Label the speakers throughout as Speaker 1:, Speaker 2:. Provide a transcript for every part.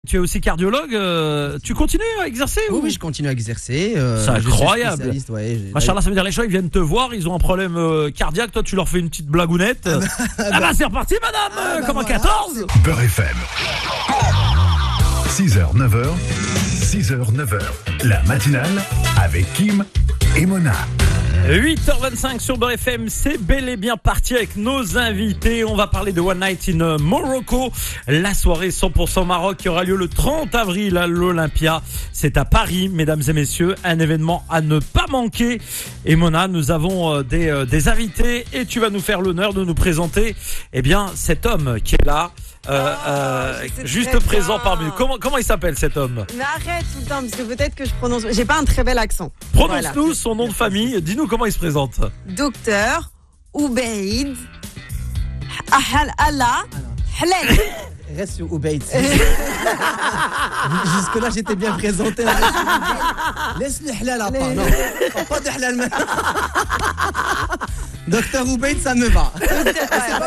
Speaker 1: tu es aussi cardiologue. Tu continues à exercer
Speaker 2: Oui, je continue à exercer.
Speaker 1: C'est incroyable.
Speaker 2: Ouais,
Speaker 1: Machallah, ça veut dire les gens ils viennent te voir, ils ont un problème cardiaque, toi tu leur fais une petite blagounette. C'est reparti madame, comme en 14.
Speaker 3: Beurre FM. 6h, 9h, 6h, 9h. La matinale avec Kim et Mona.
Speaker 1: 8h25 sur Beurre FM, c'est bel et bien parti avec nos invités. On va parler de One Night in Morocco, la soirée 100% Maroc qui aura lieu le 30 avril à l'Olympia. C'est à Paris, mesdames et messieurs, un événement à ne pas manquer. Et Mona, nous avons des invités et tu vas nous faire l'honneur de nous présenter cet homme qui est là. Juste présent parmi nous. Comment il s'appelle cet homme?
Speaker 4: Mais arrête tout le temps parce que peut-être que je prononce. J'ai pas un très bel accent.
Speaker 1: Prononce-nous
Speaker 4: voilà.
Speaker 1: Son nom de famille. Dis-nous comment il se présente.
Speaker 4: Docteur Oubaïd Allah Halal.
Speaker 2: Reste sur Oubaïd. Jusque-là, j'étais bien présenté. Laisse le halal à part. Non, pas de halal maintenant. Docteur Oubaïd, ça me va.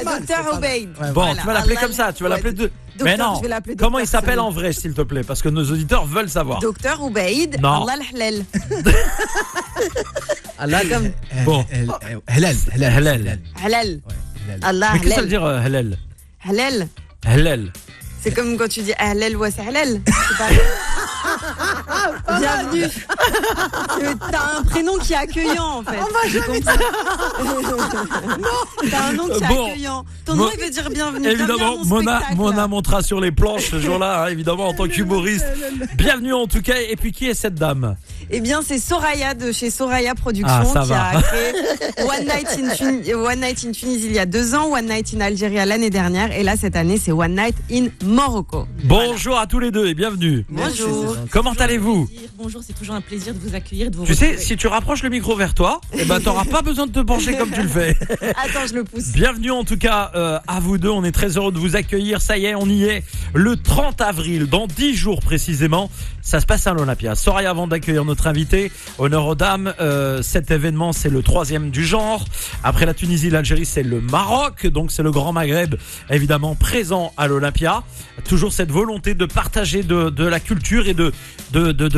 Speaker 4: Docteur Oubaïd.
Speaker 1: Bon, tu vas l'appeler comme ça. Tu vas l'appeler de. Mais non. Comment il s'appelle en vrai, s'il te plaît, parce que nos auditeurs veulent savoir.
Speaker 4: Docteur Oubaïd Allah Halal.
Speaker 2: Allah comme.
Speaker 1: Bon.
Speaker 2: Halal.
Speaker 4: Halal. Allah
Speaker 1: Mais qu'est-ce que ça veut
Speaker 4: Halal.
Speaker 1: dire halal?
Speaker 4: Halal.
Speaker 1: Halal.
Speaker 4: C'est comme quand tu dis Halal ou Sahlal. Bienvenue. T'as un prénom qui est accueillant en fait. T'as un nom qui est accueillant. Ton nom il veut dire bienvenue.
Speaker 1: Évidemment, Mona montera sur les planches ce jour-là, évidemment, en tant qu'humoriste. Bienvenue en tout cas. Et puis qui est cette dame?
Speaker 4: Eh bien, c'est Soraya de chez Soraya Productions qui a créé One Night in Tunisie il y a 2 ans, One Night in Algérie l'année dernière, et là cette année c'est One Night in Morocco.
Speaker 1: Bonjour à tous les deux et bienvenue.
Speaker 4: Bonjour.
Speaker 1: Comment allez-vous?
Speaker 5: Bonjour, c'est toujours un plaisir de vous accueillir, de vous
Speaker 1: Tu
Speaker 5: retrouver.
Speaker 1: sais, si tu rapproches le micro vers toi, t'auras pas besoin de te pencher comme tu le fais.
Speaker 4: Attends, je le pousse.
Speaker 1: Bienvenue en tout cas à vous deux, on est très heureux de vous accueillir. Ça y est, on y est. Le 30 avril, dans 10 jours précisément, ça se passe à l'Olympia. Soraya, avant d'accueillir notre invité, honneur aux dames, cet événement c'est le 3e du genre. Après la Tunisie, l'Algérie, c'est le Maroc, donc c'est le Grand Maghreb évidemment présent à l'Olympia. Toujours cette volonté de partager de la culture et de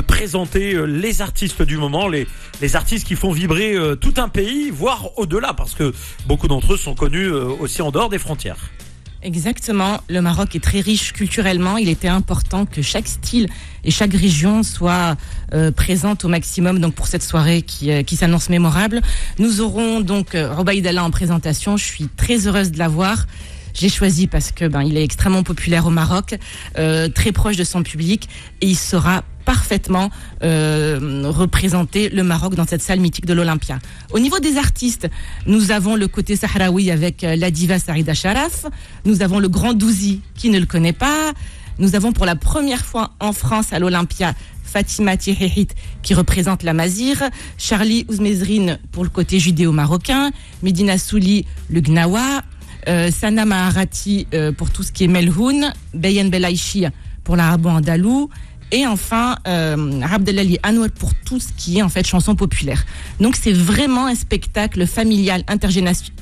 Speaker 1: présenter les artistes du moment, les artistes qui font vibrer tout un pays, voire au-delà, parce que beaucoup d'entre eux sont connus aussi en dehors des frontières.
Speaker 5: Exactement, le Maroc est très riche culturellement, il était important que chaque style et chaque région soit présente au maximum donc pour cette soirée qui s'annonce mémorable. Nous aurons donc Oubaïd Allah en présentation, je suis très heureuse de l'avoir. J'ai choisi parce que il est extrêmement populaire au Maroc, très proche de son public, et il saura parfaitement représenter le Maroc dans cette salle mythique de l'Olympia. Au niveau des artistes, nous avons le côté sahraoui avec la diva Saïda Sharaf, nous avons le grand Douzi qui ne le connaît pas, nous avons pour la première fois en France à l'Olympia Fatima Tihihit qui représente la Mazir, Charlie Ouzmezrine pour le côté judéo-marocain, Medina Souli le Gnawa, Sana Maharati pour tout ce qui est Melhoun, Bayan Belaïchi pour l'arabo-andalou, et enfin Abdelali Anwar pour tout ce qui est en fait chanson populaire. Donc c'est vraiment un spectacle familial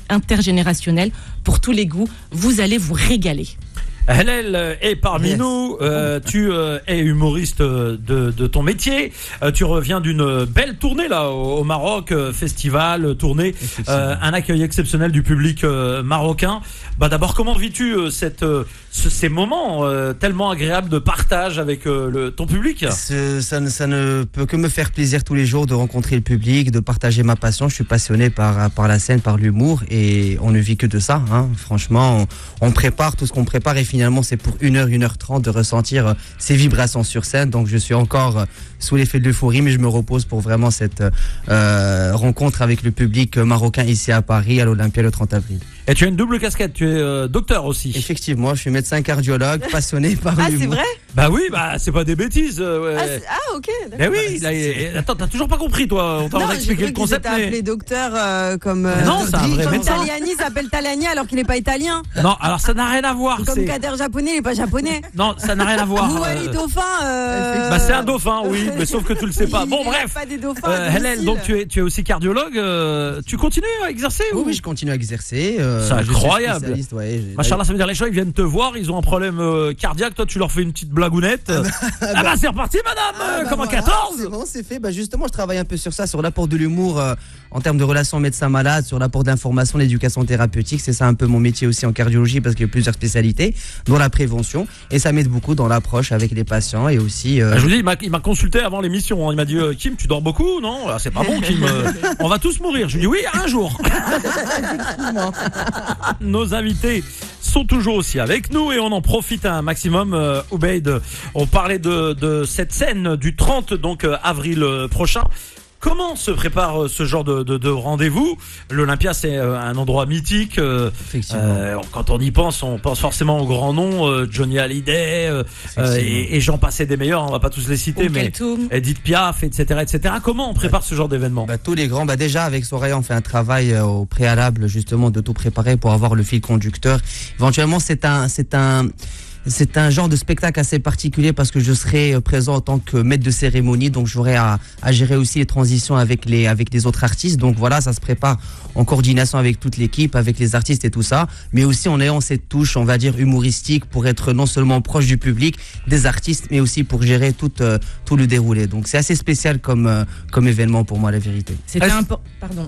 Speaker 5: intergénérationnel pour tous les goûts. Vous allez vous régaler.
Speaker 1: Hélène est parmi nous, tu es humoriste de ton métier, tu reviens d'une belle tournée là au Maroc, festival, tournée, un accueil exceptionnel du public marocain. D'abord, comment vis-tu ces moments tellement agréables de partage avec ton public?
Speaker 2: Ça ne peut que me faire plaisir tous les jours de rencontrer le public, de partager ma passion. Je suis passionné par la scène, par l'humour, et on ne vit que de ça, hein. Franchement, on prépare tout ce qu'on prépare, et finalement c'est pour 1h, 1h30 de ressentir ces vibrations sur scène. Donc je suis encore sous l'effet de l'euphorie, mais je me repose pour vraiment cette rencontre avec le public marocain ici à Paris, à l'Olympia, le 30 avril.
Speaker 1: Et tu as une double casquette, tu es docteur aussi.
Speaker 2: Effectivement, je suis médecin cardiologue, passionné par l'humour.
Speaker 4: Ah, c'est vrai?
Speaker 1: Bah oui, c'est pas des bêtises. Ouais.
Speaker 4: Ok, d'accord.
Speaker 1: Mais oui, attends, t'as toujours pas compris toi, on t'a expliqué le concept.
Speaker 4: Non, j'ai appelé docteur comme...
Speaker 1: non, c'est un vrai médecin.
Speaker 4: Taliani s'appelle Taliani alors qu'il n'est pas italien.
Speaker 1: Non, alors ça n'a rien à voir.
Speaker 4: Comme Kader japonais, il n'est pas japonais.
Speaker 1: Non, ça n'a rien à voir.
Speaker 4: Mouali dauphin.
Speaker 1: C'est un dauphin, oui, mais sauf que tu le sais pas. Bon, bref.
Speaker 4: Pas des dauphins.
Speaker 1: Hélène, donc tu es aussi cardiologue. Tu continues à exercer
Speaker 2: Oui, je continue à exercer.
Speaker 1: C'est incroyable.
Speaker 2: Ouais,
Speaker 1: Machallah, ça veut dire les gens ils viennent te voir, ils ont un problème cardiaque, toi tu leur fais une petite blagounette. C'est reparti madame, comme en 14.
Speaker 2: C'est bon, c'est fait. Justement, je travaille un peu sur ça, sur l'apport de l'humour en termes de relations médecin-malade, sur l'apport d'information, l'éducation thérapeutique. C'est ça un peu mon métier aussi en cardiologie parce qu'il y a plusieurs spécialités, dont la prévention. Et ça m'aide beaucoup dans l'approche avec les patients et aussi...
Speaker 1: Je vous dis, il m'a consulté avant l'émission. Il m'a dit, Kim, tu dors beaucoup? Non, c'est pas bon, Kim. On va tous mourir. Je lui dis, oui, un jour. Nos invités sont toujours aussi avec nous et on en profite un maximum. Ubaid, on parlait de cette scène du 30 avril prochain. Comment se prépare ce genre de rendez-vous? L'Olympia, c'est un endroit mythique. Quand on y pense, on pense forcément aux grands noms, Johnny Hallyday et j'en passais des meilleurs. On va pas tous les citer, mais Edith Piaf, etc., etc. Comment on prépare ce genre d'événement?
Speaker 2: Tous les grands. Déjà avec Soraya, on fait un travail au préalable justement de tout préparer pour avoir le fil conducteur. Éventuellement, c'est un genre de spectacle assez particulier parce que je serai présent en tant que maître de cérémonie, donc j'aurai à gérer aussi les transitions avec les autres artistes. Donc voilà, ça se prépare en coordination avec toute l'équipe, avec les artistes et tout ça, mais aussi en ayant cette touche, on va dire, humoristique pour être non seulement proche du public, des artistes, mais aussi pour gérer tout le déroulé. Donc c'est assez spécial comme événement pour moi, la vérité.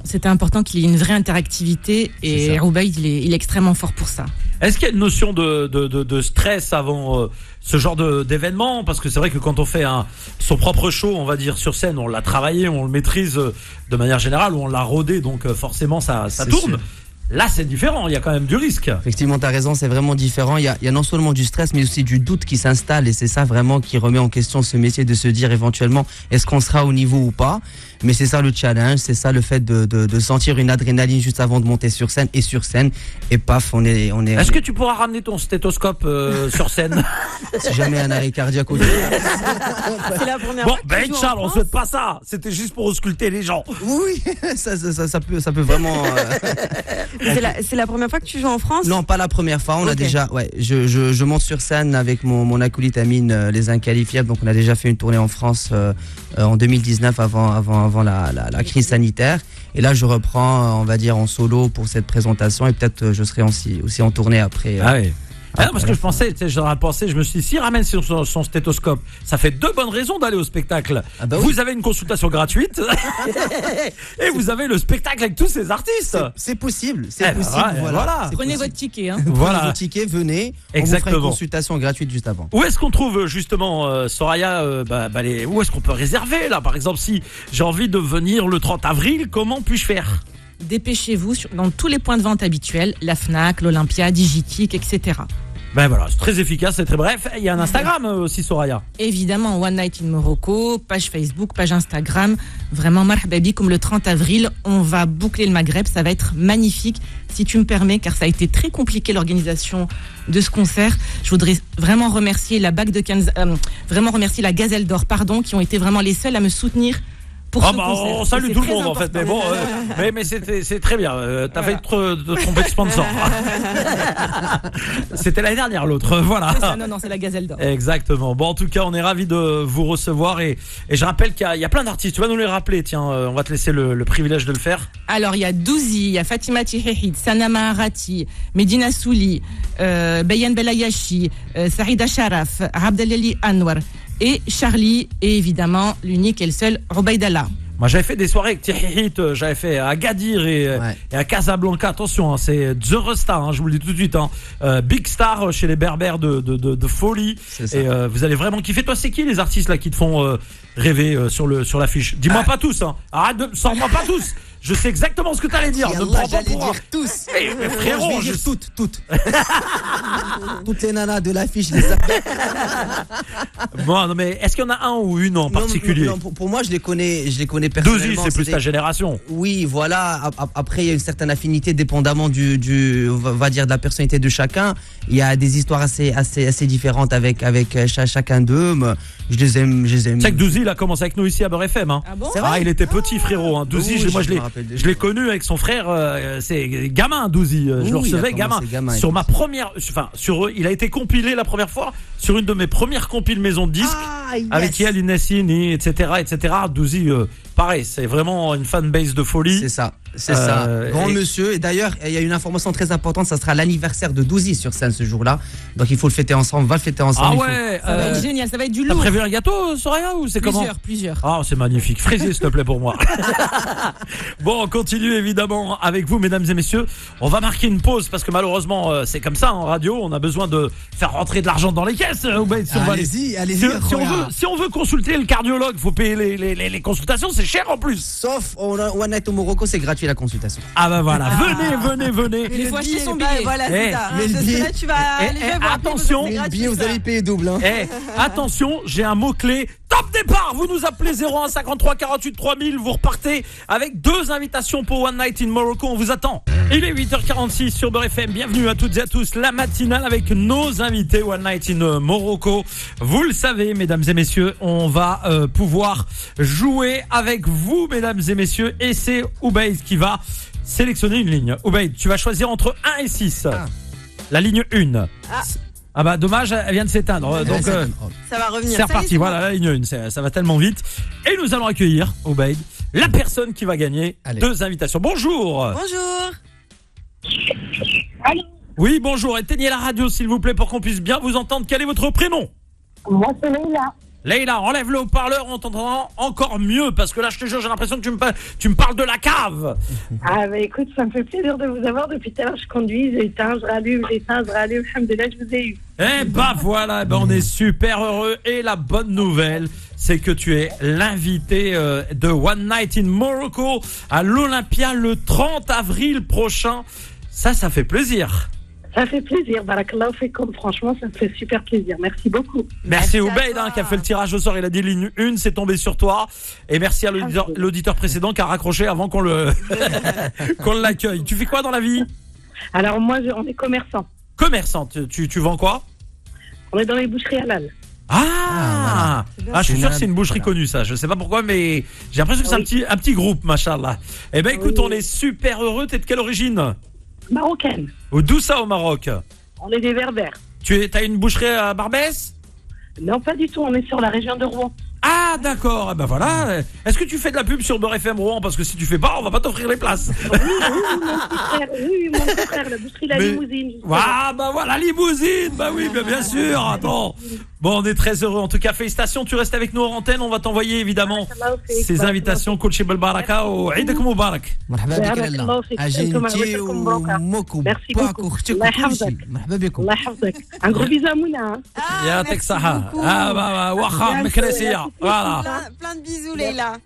Speaker 5: C'était important qu'il y ait une vraie interactivité et Ubaid, il est extrêmement fort pour ça.
Speaker 1: Est-ce qu'il y a une notion de stress avant ce genre d'événement? Parce que c'est vrai que quand on fait son propre show, on va dire sur scène, on l'a travaillé, on le maîtrise de manière générale, ou on l'a rodé, donc forcément ça tourne. Sûr. Là, c'est différent, il y a quand même du risque.
Speaker 2: Effectivement, tu as raison, c'est vraiment différent. Il y a non seulement du stress, mais aussi du doute qui s'installe. Et c'est ça vraiment qui remet en question ce métier, de se dire éventuellement, est-ce qu'on sera au niveau ou pas? Mais c'est ça le challenge, c'est ça le fait de sentir une adrénaline juste avant de monter sur scène. Et paf, on est.
Speaker 1: Est-ce que tu pourras ramener ton stéthoscope sur scène?
Speaker 2: Si jamais un arrêt cardiaque au
Speaker 4: C'est la première fois.
Speaker 1: Bon, Charles, on souhaite pas ça. C'était juste pour ausculter les gens.
Speaker 2: Oui, ça peut vraiment.
Speaker 4: C'est la première fois que tu joues en France?
Speaker 2: Non, pas la première fois. On a déjà. Ouais, je monte sur scène avec mon acolyte Amine, les Inqualifiables. Donc on a déjà fait une tournée en France en 2019 avant la crise sanitaire. Et là, je reprends, on va dire, en solo pour cette présentation. Et peut-être je serai aussi en tournée après.
Speaker 1: Ah oui. Non, parce que je me suis dit, s'il ramène son stéthoscope, ça fait 2 bonnes raisons d'aller au spectacle. Vous avez une consultation gratuite et vous avez le spectacle avec tous ces artistes.
Speaker 2: C'est possible, voilà.
Speaker 5: Prenez votre ticket.
Speaker 2: Prenez votre ticket, venez.
Speaker 1: Exactement.
Speaker 2: On vous fera une consultation gratuite juste avant.
Speaker 1: Où est-ce qu'on trouve justement, Soraya, où est-ce qu'on peut réserver là? Par exemple, si j'ai envie de venir le 30 avril, comment puis-je faire?
Speaker 5: Dépêchez-vous dans tous les points de vente habituels, la Fnac, l'Olympia, Digitique, etc.
Speaker 1: Voilà, c'est très efficace, c'est très bref. Il y a un Instagram aussi, Soraya.
Speaker 5: Évidemment, One Night in Morocco, page Facebook, page Instagram. Vraiment, marhababi, comme le 30 avril, on va boucler le Maghreb, ça va être magnifique, si tu me permets, car ça a été très compliqué l'organisation de ce concert. Je voudrais vraiment remercier la Gazelle d'Or, qui ont été vraiment les seuls à me soutenir.
Speaker 1: On salue tout le monde en fait, mais bon, mais c'est très bien. T'as failli te tromper de sponsor. C'était l'année dernière l'autre, voilà.
Speaker 5: C'est ça, non, c'est la Gazelle d'Or.
Speaker 1: Exactement. Bon, en tout cas, on est ravis de vous recevoir et je rappelle qu'il y a plein d'artistes. Tu vas nous les rappeler, tiens, on va te laisser le privilège de le faire.
Speaker 5: Alors, il y a Douzi, il y a Fatima Tihehid, Sana Maharati, Medina Souli, Bayan Belayashi, Saïda Sharaf, Abdelali Anwar. Et Charlie, et évidemment l'unique et le seul Ubaid Allah.
Speaker 1: Moi j'avais fait des soirées avec Tihit, j'avais fait à Agadir et à Casablanca. Attention, c'est The Star, je vous le dis tout de suite. Big Star chez les Berbères de folie. Et vous allez vraiment kiffer. Toi, c'est qui les artistes là qui te font rêver sur l'affiche? Dis-moi pas tous, arrête sors-moi pas tous. Je sais exactement ce que t'allais dire. Ne prends pas pour moi.
Speaker 2: Dire tous.
Speaker 1: Mais frérot,
Speaker 2: je dire toutes. Toutes les nanas de l'affiche.
Speaker 1: Bon, non, mais est-ce qu'il y en a un ou une en particulier?
Speaker 2: Non, pour moi, je les connais personnellement.
Speaker 1: Douzi, c'est plus ta génération.
Speaker 2: Oui, voilà. Après, il y a une certaine affinité dépendamment on va dire, de la personnalité de chacun. Il y a des histoires assez différentes avec chacun d'eux. Je les aime.
Speaker 1: Tu sais que Douzi, il a commencé avec nous ici à Beurre FM.
Speaker 5: Ah bon?
Speaker 1: Il était petit, frérot. Douzi, je l'ai connu avec son frère. C'est gamin, Douzi. Je le recevais gamin. Sur ma première, il a été compilé la première fois sur une de mes premières compiles maison de disques avec Yael Nassini, etc. Douzi, pareil, c'est vraiment une fanbase de folie.
Speaker 2: C'est ça. C'est ça, grand monsieur. Et d'ailleurs, il y a une information très importante, ça sera l'anniversaire de Douzi sur scène ce jour-là. Donc il faut le fêter ensemble, on va le fêter ensemble.
Speaker 1: Ah ouais,
Speaker 5: ça va être génial, ça va être du lourd.
Speaker 1: T'as prévu un gâteau, Soraya, ou c'est comment?
Speaker 5: Plusieurs.
Speaker 1: Ah, c'est magnifique. Fraisier, s'il te plaît, pour moi. Bon, on continue évidemment avec vous, mesdames et messieurs. On va marquer une pause parce que malheureusement, c'est comme ça en radio. On a besoin de faire rentrer de l'argent dans les caisses.
Speaker 2: Allez-y.
Speaker 1: Si on veut consulter le cardiologue, faut payer les consultations, c'est cher en plus.
Speaker 2: Sauf One Night au Morocco, c'est gratuit la consultation.
Speaker 1: Ah bah voilà, venez.
Speaker 5: Il faut acheter son billet.
Speaker 4: Voilà, c'est ça.
Speaker 2: Mais le billet,
Speaker 4: tu vas aller voir
Speaker 1: attention,
Speaker 2: le billet, vous allez payer double. Hein.
Speaker 1: Attention, j'ai un mot-clé. Top départ. Vous nous appelez 01 53 48 3000. Vous repartez avec 2 invitations pour One Night in Morocco. On vous attend. Il est 8h46 sur Beurre FM. Bienvenue à toutes et à tous. La matinale avec nos invités One Night in Morocco. Vous le savez, mesdames et messieurs, on va pouvoir jouer avec vous, mesdames et messieurs. Et c'est Oubaïd qui va sélectionner une ligne. Oubaïd, tu vas choisir entre 1 et 6. La ligne 1. Ah bah dommage, elle vient de s'éteindre. Donc
Speaker 4: ça va revenir.
Speaker 1: C'est reparti, voilà la ligne 1, ça va tellement vite. Et nous allons accueillir, Oubaïd, la personne qui va gagner 2 invitations. Bonjour.
Speaker 6: Allô.
Speaker 1: Oui, bonjour, éteignez la radio s'il vous plaît pour qu'on puisse bien vous entendre. Quel est votre prénom?
Speaker 6: Moi c'est Leïla.
Speaker 1: Leïla, enlève le haut-parleur, on t'entend encore mieux parce que là je te jure, j'ai l'impression que tu me parles de la cave.
Speaker 6: Ah bah écoute, ça me fait plaisir de vous avoir. Depuis tout à l'heure je conduis, j'éteins, je rallume, alhamdoulilah, je vous ai eu.
Speaker 1: Eh bah voilà, on est super heureux et la bonne nouvelle, c'est que tu es l'invité de One Night in Morocco à l'Olympia le 30 avril prochain. Ça fait plaisir.
Speaker 6: Ça fait plaisir, barakallahu fikum, franchement ça me fait super plaisir, merci beaucoup.
Speaker 1: Merci Oubaïd qui a fait le tirage au sort, il a dit ligne 1, c'est tombé sur toi. Et merci à l'auditeur précédent qui a raccroché avant qu'on l'accueille. Tu fais quoi dans la vie?
Speaker 6: Alors moi on est commerçant.
Speaker 1: Commerçant, tu vends quoi?
Speaker 6: On est dans les boucheries halal.
Speaker 1: Je suis sûr que c'est une boucherie connue ça, je sais pas pourquoi mais j'ai l'impression que c'est un petit groupe, machallah. Eh ben écoute, on est super heureux, t'es de quelle origine?
Speaker 6: Marocaine.
Speaker 1: D'où ça au Maroc?
Speaker 6: On est des Berbères.
Speaker 1: T'as une boucherie à Barbès?
Speaker 6: Non, pas du tout, on est sur la région de Rouen.
Speaker 1: Ah d'accord, eh ben voilà. Est-ce que tu fais de la pub sur Beurre FM Rouen? Parce que si tu fais pas, on va pas t'offrir les places.
Speaker 6: Oui, mon petit frère, la boucherie La Limousine.
Speaker 1: Ah bah voilà, Limousine, bah oui, bien sûr, attends. Bon, on est très heureux, en tout cas, félicitations, tu restes avec nous en antenne, on va t'envoyer évidemment ces invitations, Kol Shibal Baraka ou Eidek Moubarak.
Speaker 6: Merci beaucoup. Un gros bisou à Mouna.
Speaker 1: Yatek Saha. Ah bah wacha meknesiya. Voilà.
Speaker 4: Plein de bisous Leïla.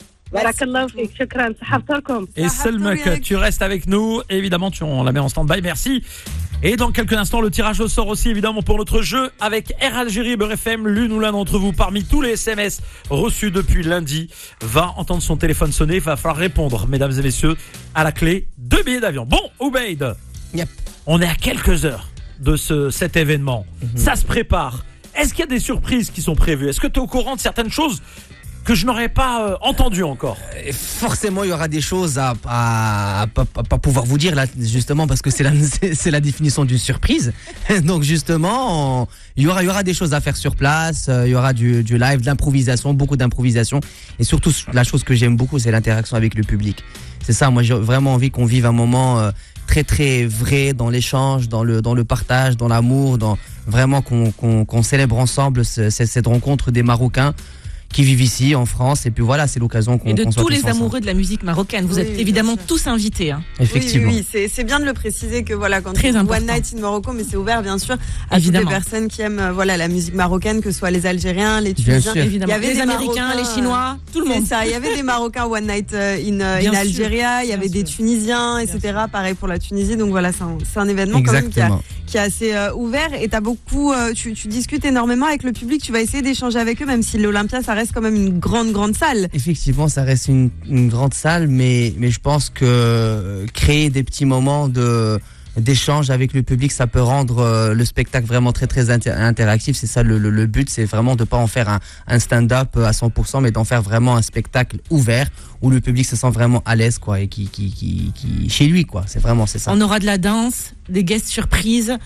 Speaker 1: Et Selmek, tu restes avec nous. Évidemment, on la met en stand-by. Merci. Et dans quelques instants, le tirage au sort aussi, évidemment, pour notre jeu avec Air Algérie et Beurre FM. L'une ou l'un d'entre vous, parmi tous les SMS reçus depuis lundi, va entendre son téléphone sonner. Il va falloir répondre, mesdames et messieurs, à la clé 2 billets d'avion. Bon, Oubaïd, on est à quelques heures de cet événement. Ça se prépare. Est-ce qu'il y a des surprises qui sont prévues? Est-ce que tu es au courant de certaines choses que je n'aurais pas entendu encore?
Speaker 2: Forcément, il y aura des choses à pas pouvoir vous dire là, justement, parce que c'est la définition d'une surprise. Donc justement, il y aura des choses à faire sur place. Il y aura du live, de l'improvisation, beaucoup d'improvisation, et surtout la chose que j'aime beaucoup, c'est l'interaction avec le public. C'est ça, moi j'ai vraiment envie qu'on vive un moment très très vrai dans l'échange, dans le partage, dans l'amour, dans vraiment qu'on célèbre ensemble cette rencontre des Marocains qui vivent ici en France, et puis voilà, c'est l'occasion qu'on soit tous ensemble.
Speaker 5: Et de tous les amoureux de la musique marocaine, vous êtes évidemment tous invités. Hein.
Speaker 2: Effectivement.
Speaker 4: Oui, c'est bien de le préciser que voilà, quand
Speaker 5: très important.
Speaker 4: One Night in Morocco, mais c'est ouvert bien sûr à toutes les personnes qui aiment la musique marocaine, que ce soit les Algériens, les Tunisiens,
Speaker 5: évidemment.
Speaker 4: Il y avait
Speaker 5: les Américains, les Chinois, tout le monde.
Speaker 4: Ça, il y avait des Marocains One Night in Algérie, il y avait des Tunisiens, etc. Pareil pour la Tunisie, donc voilà, c'est un événement quand même qui est assez ouvert, et t'as beaucoup, tu discutes énormément avec le public, tu vas essayer d'échanger avec eux, même si l'Olympia ça reste quand même une grande salle.
Speaker 2: Effectivement, ça reste une grande salle, mais je pense que créer des petits moments d'échange avec le public, ça peut rendre le spectacle vraiment très très interactif. C'est ça le but, c'est vraiment de pas en faire un stand-up à 100%, mais d'en faire vraiment un spectacle ouvert où le public se sent vraiment à l'aise, quoi, et qui chez lui, quoi. C'est ça.
Speaker 5: On aura de la danse, des guests surprises,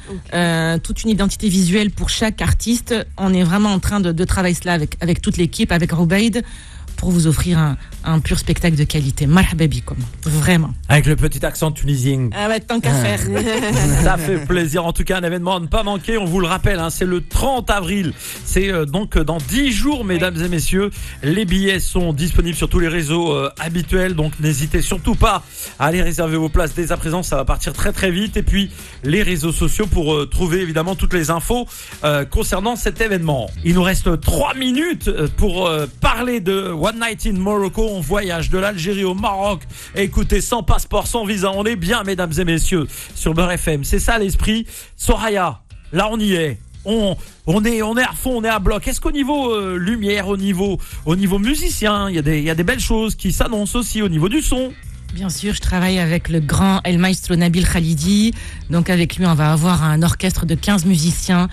Speaker 5: toute une identité visuelle pour chaque artiste. On est vraiment en train de travailler cela avec toute l'équipe, avec Oubaïd. pour vous offrir un pur spectacle de qualité. Marhaba bikum, vraiment.
Speaker 1: Avec le petit accent tunisien.
Speaker 5: Ah ouais, tant qu'à faire.
Speaker 1: Ça fait plaisir. En tout cas, un événement à ne pas manquer. On vous le rappelle, c'est le 30 avril. C'est donc dans 10 jours, mesdames et messieurs. Les billets sont disponibles sur tous les réseaux habituels. Donc n'hésitez surtout pas à aller réserver vos places dès à présent. Ça va partir très très vite. Et puis les réseaux sociaux pour trouver évidemment toutes les infos concernant cet événement. Il nous reste 3 minutes pour parler de One Night in Morocco. On voyage de l'Algérie au Maroc. Et écoutez, sans passeport, sans visa, on est bien, mesdames et messieurs, sur Beurre FM. C'est ça l'esprit. Soraya, là on y est. On est à fond, on est à bloc. Est-ce qu'au niveau lumière, au niveau musicien, il y a des belles choses qui s'annoncent aussi au niveau du son?
Speaker 5: Bien sûr, je travaille avec le grand El Maestro Nabil Khalidi. Donc avec lui, on va avoir un orchestre de 15 musiciens,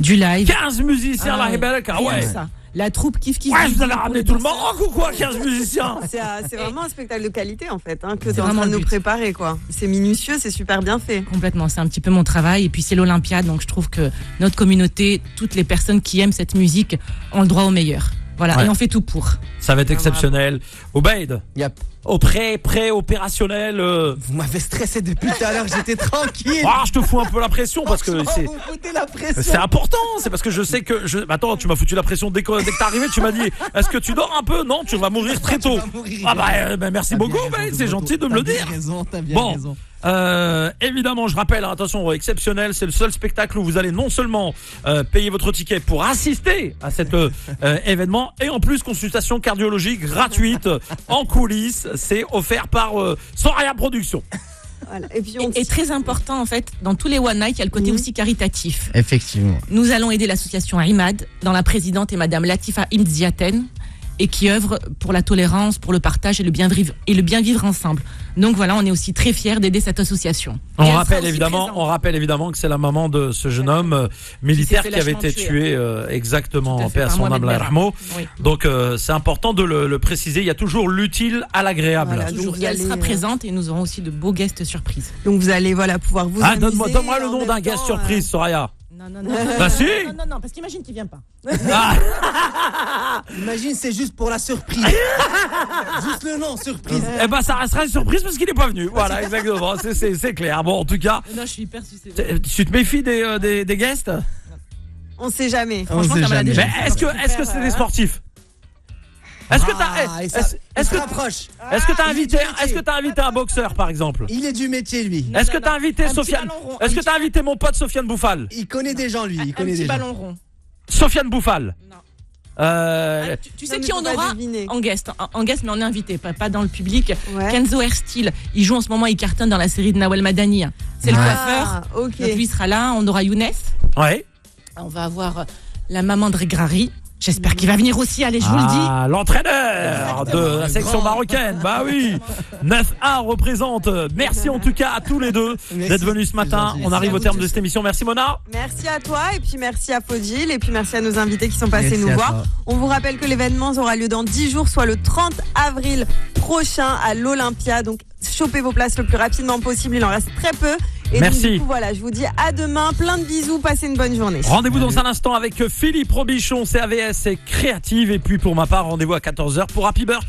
Speaker 5: du live.
Speaker 1: 15 musiciens, là, ouais.
Speaker 5: Ça. La troupe kiffe.
Speaker 1: Ouais, vous allez ramener tout le Maroc ou quoi, 15 musiciens?
Speaker 4: C'est vraiment un spectacle de qualité en fait, que tu es en train de nous préparer, quoi. C'est minutieux, c'est super bien fait.
Speaker 5: Complètement, c'est un petit peu mon travail. Et puis c'est l'Olympiade, donc je trouve que notre communauté, toutes les personnes qui aiment cette musique ont le droit au meilleur. Voilà, ouais. Et on fait tout pour.
Speaker 1: Ça va être exceptionnel. Obeid,
Speaker 2: Yep.
Speaker 1: Au prêt opérationnel.
Speaker 2: Vous m'avez stressé depuis tout à l'heure, j'étais tranquille.
Speaker 1: Ah, je te fous un peu la pression parce que
Speaker 2: vous foutez la pression.
Speaker 1: c'est important. C'est parce que je sais que Attends, tu m'as foutu la pression dès que t'es arrivé. Tu m'as dit, est-ce que tu dors un peu? Non, tu vas mourir très tôt. Merci beaucoup, c'est gentil de me le dire.
Speaker 2: T'as bien raison.
Speaker 1: Évidemment, je rappelle, attention, exceptionnel, c'est le seul spectacle où vous allez non seulement payer votre ticket pour assister à cet événement, et en plus consultation cardiologique gratuite en coulisses, c'est offert par Soraya Productions.
Speaker 4: Voilà.
Speaker 5: Et très important en fait, dans tous les One Night, il y a le côté aussi caritatif.
Speaker 2: Effectivement.
Speaker 5: Nous allons aider l'association Imad, dont la présidente est Madame Latifa Imdziaten, et qui œuvre pour la tolérance, pour le partage et le bien vivre ensemble. Donc voilà, on est aussi très fiers d'aider cette association.
Speaker 1: On rappelle évidemment que c'est la maman de ce jeune homme militaire qui avait été tué exactement en paix à son âme, oui. Donc c'est important de le préciser, il y a toujours l'utile à l'agréable.
Speaker 5: Voilà, toujours, elle sera présente et nous aurons aussi de beaux guests surprises.
Speaker 4: Donc vous allez pouvoir vous amuser.
Speaker 1: Donne-moi le nom d'un guest surprise, Soraya.
Speaker 5: Non.
Speaker 1: Bah si.
Speaker 5: Non, parce qu'imagine qu'il vient pas.
Speaker 2: Imagine, c'est juste pour la surprise. Juste le nom, surprise.
Speaker 1: Ça restera une surprise parce qu'il n'est pas venu. Voilà, exactement. C'est clair. Bon, en tout cas.
Speaker 5: Non, je suis hyper susceptible.
Speaker 1: Tu te méfies des guests?
Speaker 4: On sait jamais.
Speaker 5: Franchement, ça m'a déjà.
Speaker 1: Est-ce que c'est des sportifs? Est-ce que t'as invité un boxeur par exemple?
Speaker 2: Il est du métier lui.
Speaker 1: Est-ce que t'as invité Sofiane? Est-ce que t'as invité mon pote Sofiane Bouffal?
Speaker 2: Il connaît des gens lui, il connaît
Speaker 5: des
Speaker 2: gens.
Speaker 5: Ballon rond.
Speaker 1: Sofiane Bouffal.
Speaker 5: Non. Tu sais qui on aura en guest, mais on est invité, pas dans le public. Ouais. Kenzo Herstil, il joue en ce moment, il cartonne dans la série de Nawel Madani. C'est le coiffeur.
Speaker 4: Okay.
Speaker 5: Donc lui sera là. On aura Younes.
Speaker 1: Ouais.
Speaker 5: On va avoir la maman de Regrari. J'espère qu'il va venir aussi, allez, je vous le dis.
Speaker 1: L'entraîneur de la section marocaine. Bah oui. 9A représente. Merci en tout cas à tous les deux d'être venus ce matin. On arrive au terme de cette émission. Merci Mona.
Speaker 4: Merci à toi et puis merci à Faudil et puis merci à nos invités qui sont passés nous voir. On vous rappelle que l'événement aura lieu dans 10 jours, soit le 30 avril prochain à l'Olympia. Donc chopez vos places le plus rapidement possible, il en reste très peu. Et
Speaker 1: merci.
Speaker 4: Donc, du coup, voilà, je vous dis à demain, plein de bisous, passez une bonne journée.
Speaker 1: Rendez-vous dans un instant avec Philippe Robichon, CAVS et Créative. Et puis pour ma part, rendez-vous à 14h pour Happy Birthday.